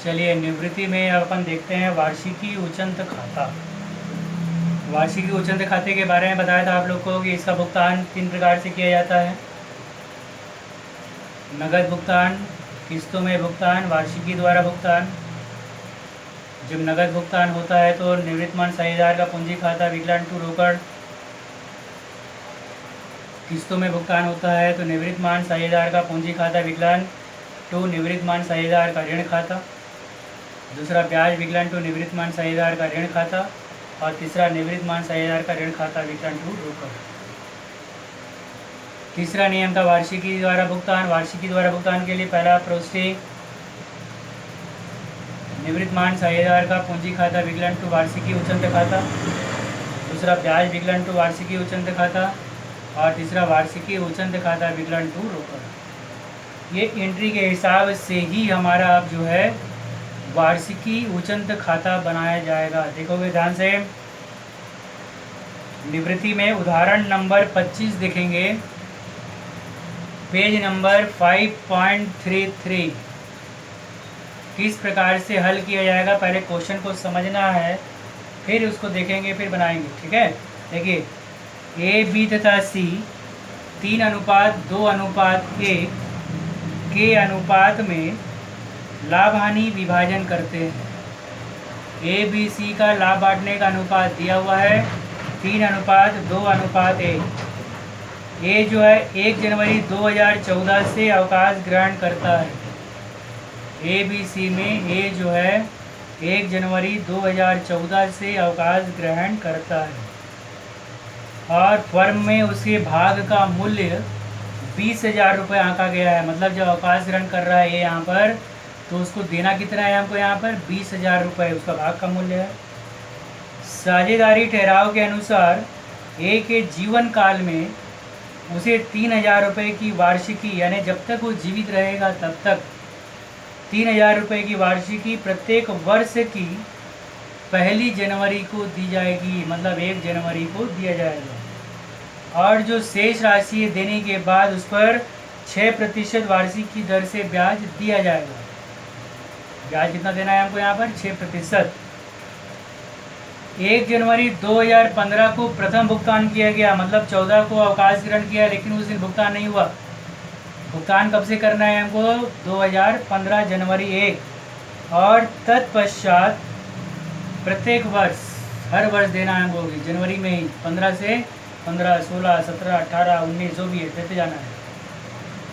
चलिए निवृत्ति में अब अपन देखते हैं वार्षिकी उचंत खाता। वार्षिकी उचंत खाते के बारे में बताया था आप लोग को कि इसका भुगतान 3 प्रकार से किया जाता है। नगद भुगतान, किस्तों में भुगतान, वार्षिकी द्वारा भुगतान। जब नगद भुगतान होता है तो निवृत्तमान साझेदार का पूंजी खाता विकलांग टू रोकड़। किस्तों में भुगतान होता है तो निवृत्तमान साझेदार का पूंजी खाता विकलांग टू निवृत्तमान साझेदार का ऋण खाता। दूसरा ब्याज विकलांग टू निवृत्तमान साझेदार का ऋण खाता। और तीसरा निवृत्तमान साझेदार का ऋण खाता विकलांग टू रोकड़। तीसरा नियम था वार्षिकी द्वारा भुगतान। वार्षिकी द्वारा भुगतान के लिए पहला प्रोस्टे निवृत्तमान साझेदार का पूंजी खाता विकलांग टू वार्षिकी उचंत खाता। दूसरा ब्याज विकलांग टू वार्षिकी उचंत खाता। और तीसरा वार्षिकी उचंत खाता विकलांग टू रोकड़। ये एंट्री के हिसाब से ही हमारा अब जो है वार्षिकी उचंत खाता बनाया जाएगा। देखोगे ध्यान से, निवृत्ति में उदाहरण नंबर 25 देखेंगे, पेज नंबर 5.33। किस प्रकार से हल किया जाएगा, पहले क्वेश्चन को समझना है, फिर उसको देखेंगे, फिर बनाएंगे। ठीक है, देखिए ए बी तथा सी 3:2:1 के अनुपात में लाभ हानि विभाजन करते हैं। ए बी सी का लाभ बांटने का अनुपात दिया हुआ है 3:2:1। ए जो है 1 जनवरी 2014 से अवकाश ग्रहण करता है। ए बी सी में ए जो है 1 जनवरी 2014 से अवकाश ग्रहण करता है और फर्म में उसके भाग का मूल्य 20,000 रुपये आंका गया है। मतलब जब अवकाश ग्रहण कर रहा है ये यहाँ पर, तो उसको देना कितना है हमको यहाँ पर 20,000 रुपये, उसका भाग का मूल्य है। साझेदारी ठहराव के अनुसार ए के जीवन काल में उसे 3,000 रुपये की वार्षिकी, यानी जब तक वो जीवित रहेगा तब तक 3,000 रुपये की वार्षिकी प्रत्येक वर्ष की 1 जनवरी को दी जाएगी। मतलब 1 जनवरी को दिया जाएगा। और जो शेष राशि देने के बाद उस पर 6% वार्षिक की दर से ब्याज दिया जाएगा। ब्याज कितना देना है हमको यहाँ पर 6%। 1 जनवरी 2015 को प्रथम भुगतान किया गया, मतलब 14 को अवकाश ग्रहण किया, लेकिन उस दिन भुगतान नहीं हुआ। भुगतान कब से करना है हमको 2015 जनवरी 1। और तत्पश्चात प्रत्येक वर्ष, हर वर्ष देना है हमको जनवरी में ही, 15 से 15, 16, 17, 18, 19 जो भी है देते जाना है।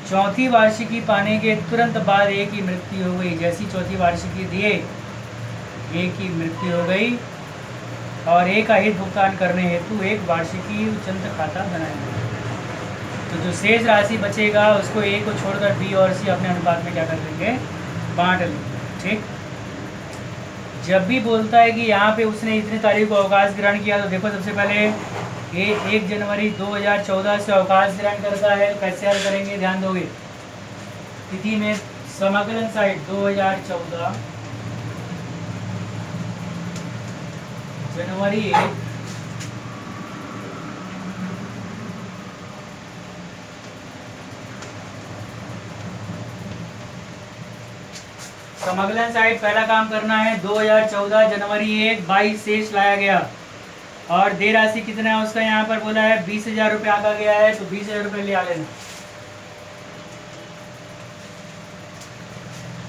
चौथी वार्षिकी पाने के तुरंत बाद ए की मृत्यु हो गई। जैसी चौथी वार्षिकी दिए ए की मृत्यु हो गई और ए का हित भुगतान करने हेतु एक वार्षिकी उचंत खाता बनाएंगे। तो जो शेष राशि बचेगा उसको ए को छोड़कर बी और सी अपने अनुपात में क्या कर देंगे, बांट लेंगे। ठीक, जब भी बोलता है कि यहाँ पे उसने इतनी तारीख को अवकाश ग्रहण किया, तो देखो सबसे पहले ये 1 जनवरी 2014 से अवकाश ग्रहण करता है। कैसे हल करेंगे, ध्यान दोगे। तिथि में समाकलन साइड 2014 जनवरी 1 समाकलन साइड पहला काम करना है 2014 जनवरी 1 22 शेष लाया गया और दे राशि कितना है उसका यहाँ पर बोला है 20,000 रुपये आंका गया है, तो 20,000 रुपये ले आ लेना।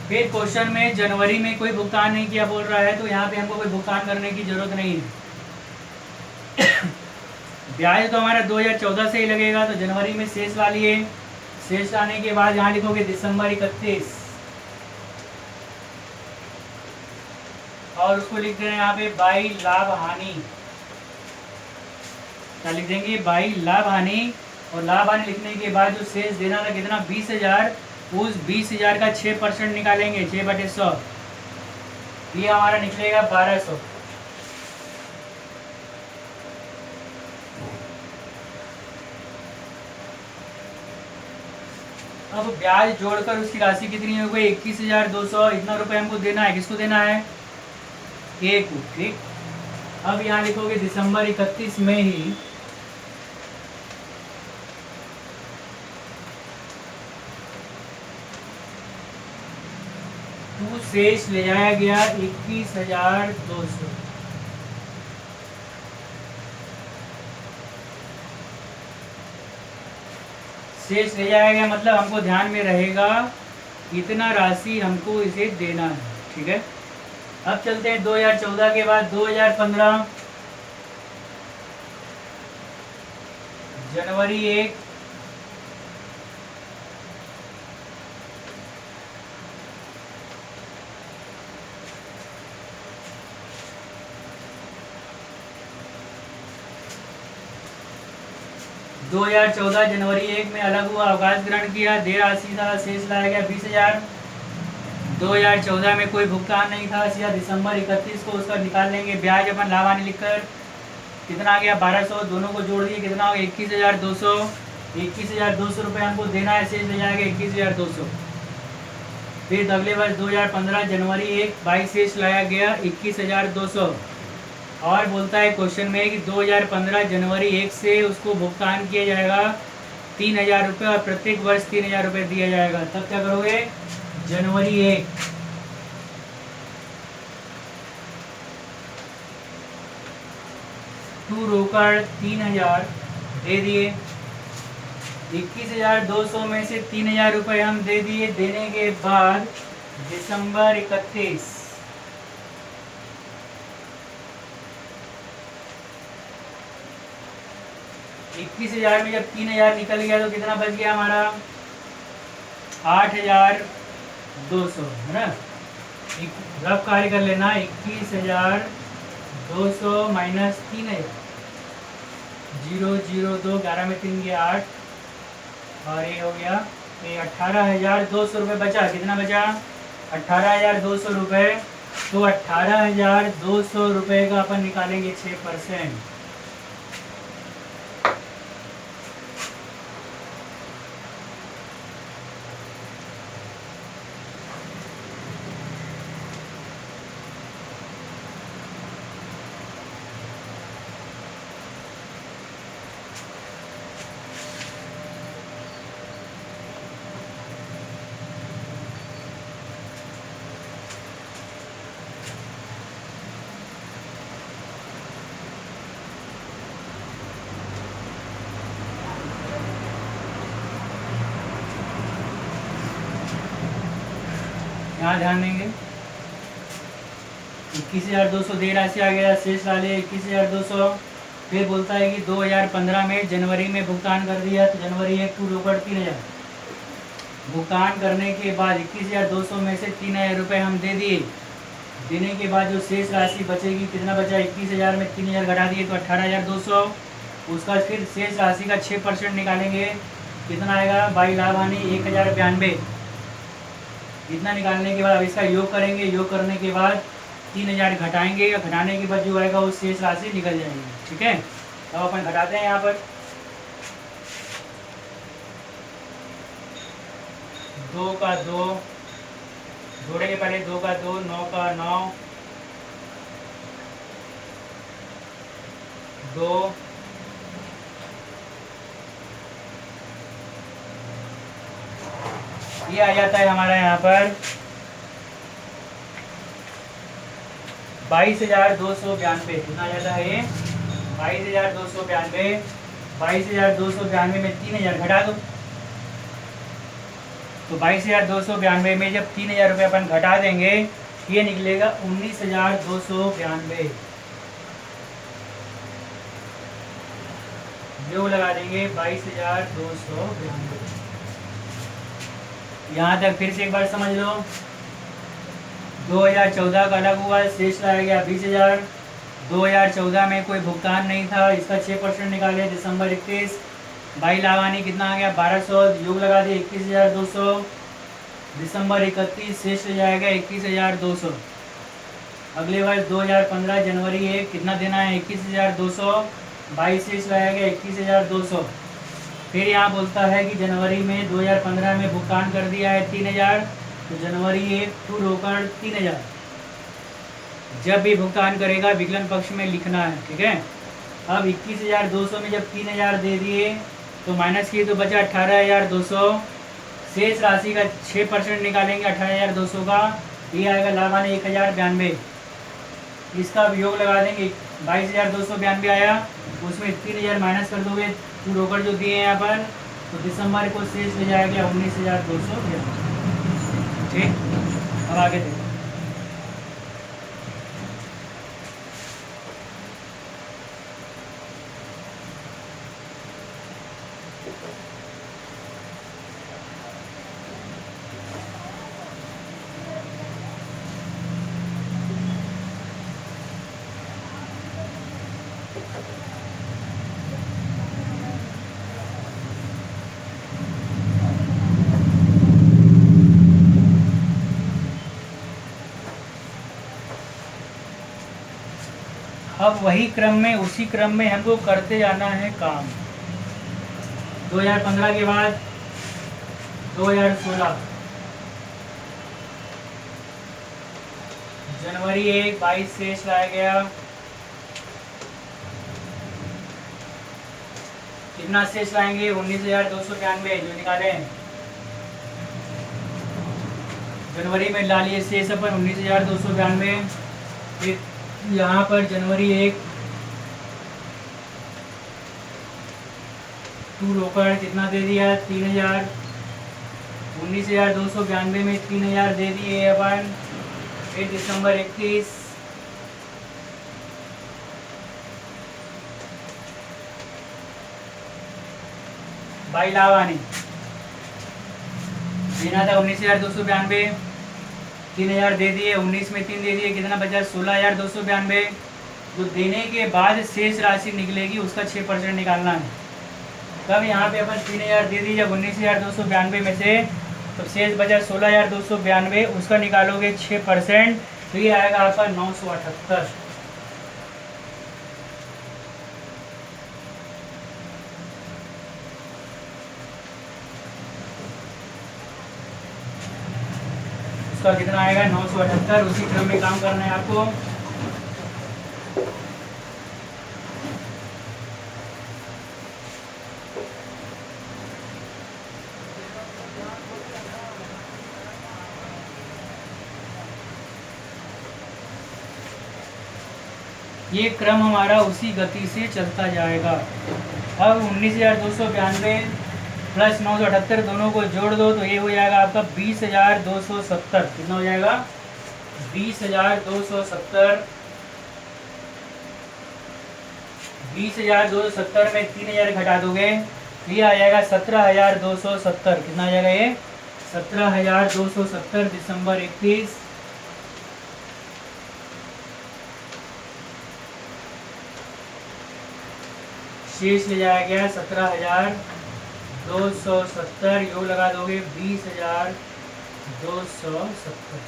फिर क्वेश्चन में जनवरी में कोई भुगतान नहीं किया बोल रहा है, तो यहाँ पे हमको कोई भुगतान करने की जरूरत नहीं है। ब्याज तो हमारा 2014 से ही लगेगा, तो जनवरी में शेष ला लिए। शेष लाने के बाद यहाँ लिखोगे दिसंबर 31 और उसको लिख देना यहाँ पे बाई लाभ हानि। क्या लिख देंगे, बाई लाभ हानि। और लाभ हानि लिखने के बाद जो शेष देना था कितना 20,000, उस 20,000 का 6% निकालेंगे 6/100, ये हमारा निकलेगा 1,200। अब ब्याज जोड़कर उसकी राशि कितनी हो गई 21,200। इतना रुपए हमको देना है, किसको देना है, ए को। ठीक, अब यहाँ लिखोगे दिसंबर 31 में ही टू शेष ले जाया गया 21,200। शेष ले जाया गया मतलब हमको ध्यान में रहेगा इतना राशि हमको इसे देना है, ठीक है। अब चलते हैं 2014 के बाद 2015 जनवरी 1 2014 जनवरी 1 में अलग हुआ, अवकाश ग्रहण किया, देय राशि था, शेष लाया गया 20,000। 2014 में कोई भुगतान नहीं था, सीधा दिसंबर 31 को उसका निकाल लेंगे ब्याज अपन लाभानी लिखकर। कितना आ गया 1200, दोनों को जोड़ दिए कितना हो गया 21,200। 21,200 रुपये हमको देना है, शेष ले जाएगा 21,200। फिर अगले वर्ष 2015 जनवरी 1 22 शेष लाया गया 21,200। और बोलता है क्वेश्चन में कि 2015 जनवरी 1 से उसको भुगतान किया जाएगा 3,000 रुपये और प्रत्येक वर्ष 3,000 रुपये दिया जाएगा। तब क्या करोगे, जनवरी 1 टू रोकड़ 3,000 दे दिए। 21,200 में से 3,000 रुपये हम दे दिए। देने के बाद दिसंबर 31 21,000 में जब 3,000 निकल गया तो कितना बच गया हमारा 8,200, है ना। रफ कार्य कर लेना, 21,200 माइनस 3,000, 0 0 2 11 में 3 गया 8 और ये हो गया ये 18,200 रुपये बचा। कितना बचा 18,200 रुपये। तो 18,200 रुपये का अपन निकालेंगे 6%। यहाँ ध्यान देंगे 21,200 देय राशि आ गया, शेष वाले 21,200। फिर बोलता है कि 2015 में जनवरी में भुगतान कर दिया, तो जनवरी 1 टू रोकड़ 3,000 भुगतान करने के बाद 21,200 में से 3,000 रुपये हम दे दिए। देने के बाद जो शेष राशि बचेगी, कितना बचा 21,000 में 3,000 घटा दिए तो 18,200। उसका फिर शेष राशि का 6% निकालेंगे, कितना आएगा भाई लाभानी 1,092। इतना निकालने के बाद अब इसका योग करेंगे, योग करने के बाद 3,000 घटाएंगे, या घटाने के बाद जो आएगा वो शेष राशि निकल जाएगी, ठीक है। अब अपन घटाते हैं यहाँ पर 2 का 2 जोड़ेंगे, पहले 2 का 2, 9 का 9, 2 ये आ जाता है हमारा यहाँ पर 22,292। कितना आ जाता है ये 22,292। 22,292 में 3,000 घटा दो, तो 22,292 में जब 3,000 रुपये अपन घटा देंगे ये निकलेगा 19,292। योग लगा देंगे 22,292। यहाँ तक फिर से एक बार समझ लो। 2014 का अलग हुआ, शेष लाया गया 20,000। 2014 में कोई भुगतान नहीं था, इसका 6% निकाले दिसंबर 31। भाई लावानी कितना आ गया 1200, योग लगा दिए 21,200। दिसंबर 31 शेष ले जाएगा 21,200। अगले वर्ष 2015 जनवरी 1 कितना देना है 21,200। 22 शेष लाया गया 21,200। फिर यहाँ बोलता है कि जनवरी में 2015 में भुगतान कर दिया है 3,000, तो जनवरी 1 टू रोकड़ 3,000। जब भी भुगतान करेगा विकलन पक्ष में लिखना है, ठीक है। अब 21,200 में जब 3,000 दे दिए तो माइनस किए तो बचा 18,200। शेष राशि का 6% निकालेंगे 18,200 का, ये आएगा लाभ हानि 1092। इसका अब योग लगा देंगे। 22,292 आया, उसमें 3,000 माइनस कर दोगे, टू रोकड़ जो दिए हैं यहाँ पर, तो दिसंबर को शेष ले जाएगा 19,292। ठीक, अब आगे देखो। अब वही क्रम में, उसी क्रम में हमको करते जाना है काम। 2015 के बाद 2016, जनवरी 1 22 शेष लाया गया। कितना शेष लाएंगे? 19,292 जो निकाले हैं। जनवरी में ला लिए शेष अपन 19,292। फिर यहाँ पर जनवरी 1 टू रोकड़ कितना दे दिया? 3,000। 19,292 में 3,000 दे दिए अपन। फिर दिसंबर 31 बाई लाभ हानि देना था 19,292, 3,000 दे दिए, 19 में 3 दे दिए, कितना बचा? 16,292। जो देने के बाद शेष राशि निकलेगी उसका 6% निकालना है। तब यहाँ पे अपन 3,000 दे दी जब 19,292 में से, तो शेष बचा 16,292, उसका निकालोगे 6%, तो ये आएगा आपका 978। उसका कितना आएगा? 978। उसी क्रम में काम करना है आपको। ये क्रम हमारा उसी गति से चलता जाएगा। अब 19,292 प्लस 978 दोनों को जोड़ दो तो ये हो जाएगा आपका 20,270। कितना हो जाएगा? 20,270। 20,270 में 3,000 घटा दोगे, ये आ जाएगा 17,270। कितना आ जाएगा ये? 17,270 दिसंबर 31। शेष ले जाया गया 17,270। योग लगा दोगे 20,270।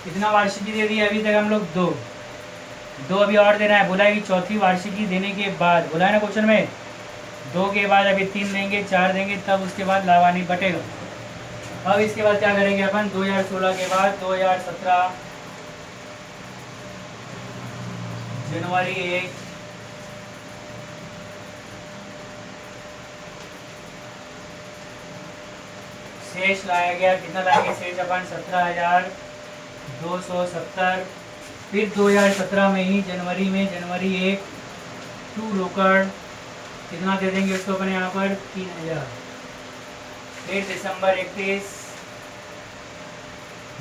कितना वार्षिकी दे दी अभी तक हम लोग? दो अभी और देना है। बोला है कि चौथी वार्षिकी देने के बाद, बोला है ना क्वेश्चन में, 2 के बाद अभी 3 देंगे, 4 देंगे, तब उसके बाद लाभ हानि बटेगा। अब इसके बाद क्या करेंगे अपन? 2016 के बाद 2017 जनवरी 1 शेष लाया गया। कितना लाएंगे शेष अपन? 17,270। फिर 2017 में ही जनवरी 1 टू रोकड़ कितना दे देंगे उसको अपन यहाँ पर? 3,000। फिर दिसंबर 31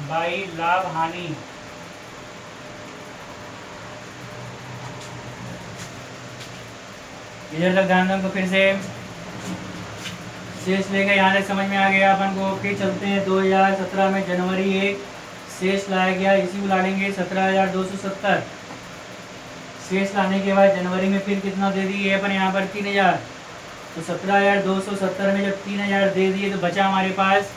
बाई लाभ हानि इधर तक ध्यान दो। फिर से शेष लेकर यहाँ तक समझ में आ गया अपन को। फिर चलते हैं 2017 में जनवरी 1 शेष लाया गया, इसी को ला लेंगे 17,270। शेष लाने के बाद जनवरी में फिर कितना दे दिए अपन यहाँ पर? 3,000। तो 17,270 में जब 3,000 दे दिए तो बचा हमारे पास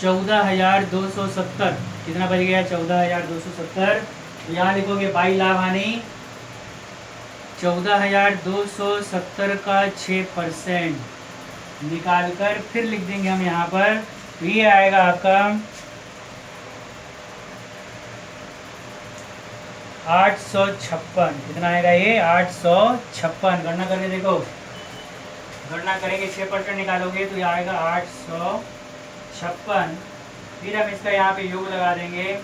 14,270। कितना बच गया? 14,270। तो यहाँ लिखोगे बाई लाभ हानि 14,270 का 6% निकाल कर फिर लिख देंगे हम यहाँ पर। तो ये आएगा आपका 856। कितना आएगा ये? 856। गणना करके देखो, गणना करेंगे 6% निकालोगे तो ये आएगा 856 फिर हम इसका यहाँ पे योग लगा देंगे।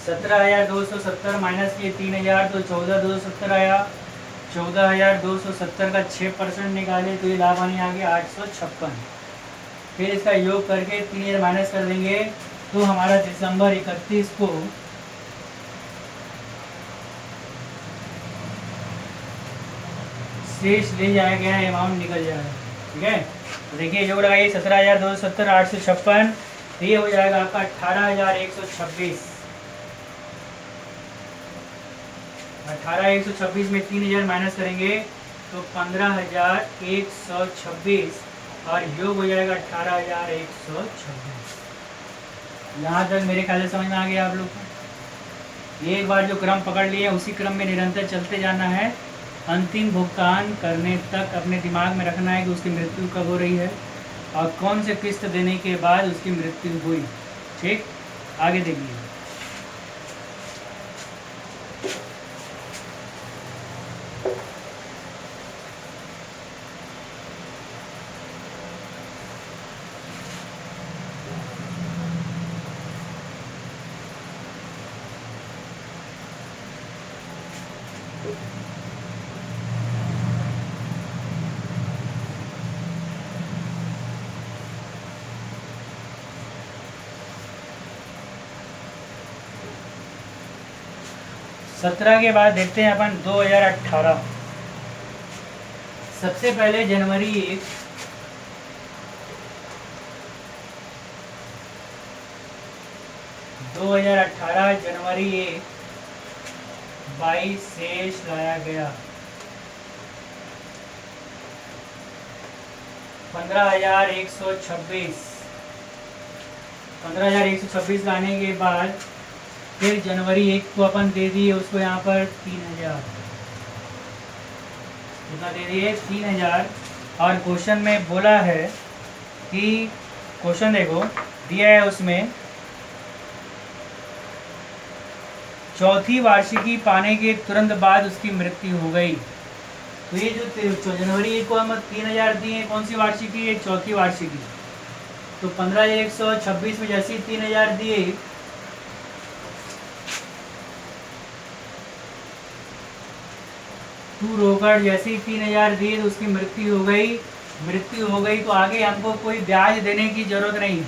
17,270 माइनस ये 3,000 तो 14,270 आया। 14,270 का 6% निकाले तो ये लाभ आने आ गया 856। फिर इसका योग करके 3,000 माइनस कर देंगे तो हमारा दिसंबर 31 को शेष ले जाया गया अमाउंट निकल जाएगा। ठीक है, तो देखिए योग लगाइए 17,270 856, तो ये हो जाएगा आपका 18,126। 18,126 में 3,000 माइनस करेंगे तो 15,126 और योग हो जाएगा 18,126। यहाँ तक मेरे ख्याल से समझ में आ गया आप लोग को। एक बार जो क्रम पकड़ लिए उसी क्रम में निरंतर चलते जाना है। अंतिम भुगतान करने तक अपने दिमाग में रखना है कि उसकी मृत्यु कब हो रही है और कौन से किस्त देने के बाद उसकी मृत्यु हुई। ठीक, आगे देखिए। सत्रह के बाद देखते हैं अपन 2018। सबसे पहले जनवरी 1 2018 जनवरी 1 22 शेष लाया गया 15,126। 15,126 लाने के बाद फिर जनवरी 1 को अपन दे दिए उसको यहाँ पर 3,000। कितना दे दिए? 3,000। और क्वेश्चन में बोला है कि क्वेश्चन देखो दिया है उसमें चौथी वार्षिकी पाने के तुरंत बाद उसकी मृत्यु हो गई। तो ये जो जनवरी 1 को हम 3,000 दिए, कौन सी वार्षिकी है? चौथी वार्षिकी। तो 15,126 में जैसे 3,000 दिए टू रोकड़ जैसे ही 3,000 दिए तो उसकी मृत्यु हो गई। मृत्यु हो गई तो आगे हमको कोई ब्याज देने की जरूरत नहीं।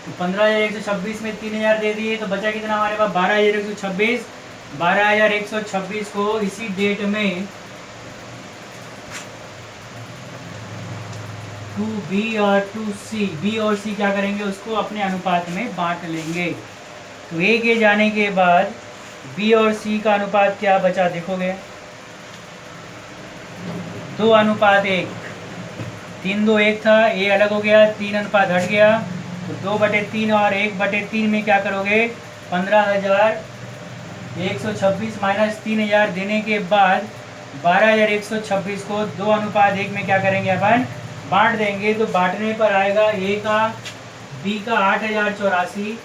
तो 15,126 में 3,000 दे दिए तो बचा कितना हमारे पास? 12,126। 12,126 को इसी डेट में 2B और 2C, B और C क्या करेंगे? उसको अपने अनुपात में बांट लेंगे। तो A के जाने के बाद B और C का अनुपात क्या बचा देखोगे? 2:1। 3:2:1 था, A अलग हो गया, 3 अनुपात हट गया तो 2/3 और 1/3 में क्या करोगे? 15,126 माइनस 3,000 देने के बाद 12,126 को 2:1 में क्या करेंगे अपन? बांट देंगे। तो बांटने पर आएगा A का B का 8,084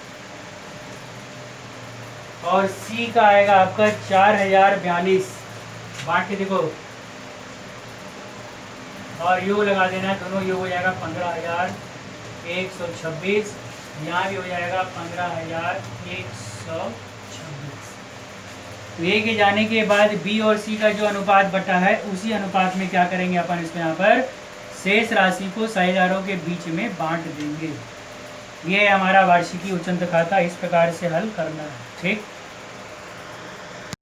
और C का आएगा आपका 4,042। बांट के देखो और योग लगा देना है, दोनों योग हो जाएगा 15,126। यहाँ भी हो जाएगा 15,126। तो A के जाने के बाद B और C का जो अनुपात बटा है उसी अनुपात में क्या करेंगे अपन? इसको यहाँ पर शेष राशि को साझेदारों के बीच में बांट देंगे। ये हमारा वार्षिकी उच्चंत खाता इस प्रकार से हल करना है। ठीक।